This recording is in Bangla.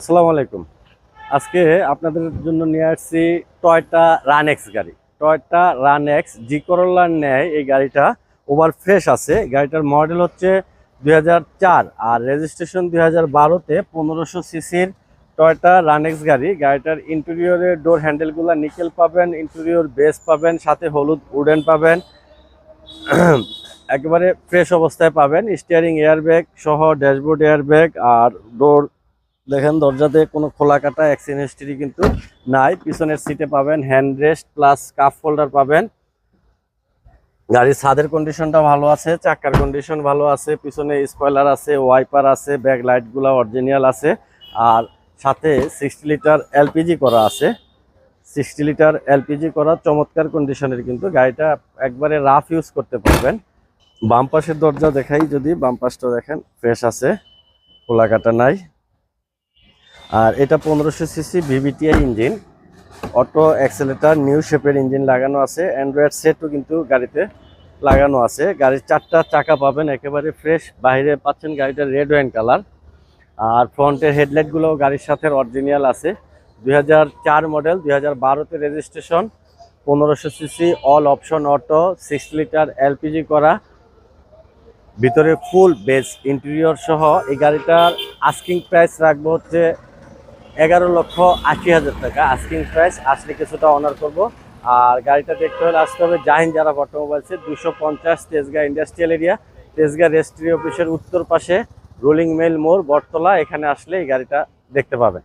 আসসালামু আলাইকুম। আজকে আপনাদের জন্য নিয়ে আসছি টয়োটা রানএক্স গাড়ি। টয়োটা রানএক্স জি করোলার ন্যায় এই গাড়িটা ওভার ফ্রেশ আছে। গাড়িটার মডেল হচ্ছে 2004 আর রেজিস্ট্রেশন 2012-তে 1500 সিসির টয়োটা রানএক্স গাড়ি। গাড়িটার ইন্টেরিয়রের ডোর হ্যান্ডেলগুলো নিকেল পাবেন, ইন্টেরিয়র বেস পাবেন, সাথে হলুদ উডেন পাবেন। একেবারে ফ্রেশ অবস্থায় পাবেন। স্টিয়ারিং এয়ারব্যাগ সহ ড্যাশবোর্ড এয়ারব্যাগ আর ডোর দেখেন, দরজাতে কোনো খোলা কাটা অ্যাক্সিডেন্ট হিস্ট্রি কিন্তু নাই। পিছনের সিটে পাবেন hand rest plus cup holder পাবেন। গাড়ির ছাদের কন্ডিশনটা ভালো আছে, চাকার কন্ডিশন ভালো আছে, পিছনে স্পয়লার আছে, ওয়াইপার আছে, ব্যাক লাইটগুলো অরিজিনাল আছে। আর সাথে 60 লিটার এলপিজি করা আছে। 60 লিটার এলপিজি করা চমৎকার কন্ডিশনের, কিন্তু গাড়িটা একবারে রাফ ইউজ করতে পারবেন। বাম পাশের দরজা দেখাই, যদি বাম পাশটা দেখেন ফ্রেশ আছে, খোলা কাটা নাই। আর এটা 1500 CC VVTi engine, auto accelerator new শেপের ইঞ্জিন লাগানো আছে। অ্যান্ড্রয়েড সেটও কিন্তু গাড়িতে লাগানো আছে। গাড়ির 4টা চাকা পাবেন একেবারে ফ্রেশ, বাইরে পাচ্ছেন গাড়িটা রেড ওয়াইন কালার। আর ফ্রন্টের হেডলাইটগুলো গাড়ির সাথে অরিজিনাল আছে। 2004 মডেল, 2012-তে registration, 1500 cc, all option auto, 6 litre LPG করা, ভিতরে ফুল বেজ ইন্টেরিয়র সহ। এই গাড়িটার আস্কিং প্রাইস রাখবো হচ্ছে 11,80,000 টাকা আস্কিং প্রাইস। আসলে কিছুটা অনার করব। আর গাড়িটা দেখতে হলে আসতে হবে Jahin জারাফ অটোমোবাইলসে, 250 Tejgaon industrial area, Tejgaon registry অফিসের উত্তর পাশে, রোলিং মেল মোড়, বটতলা। এখানে আসলে এই গাড়িটা দেখতে পাবেন।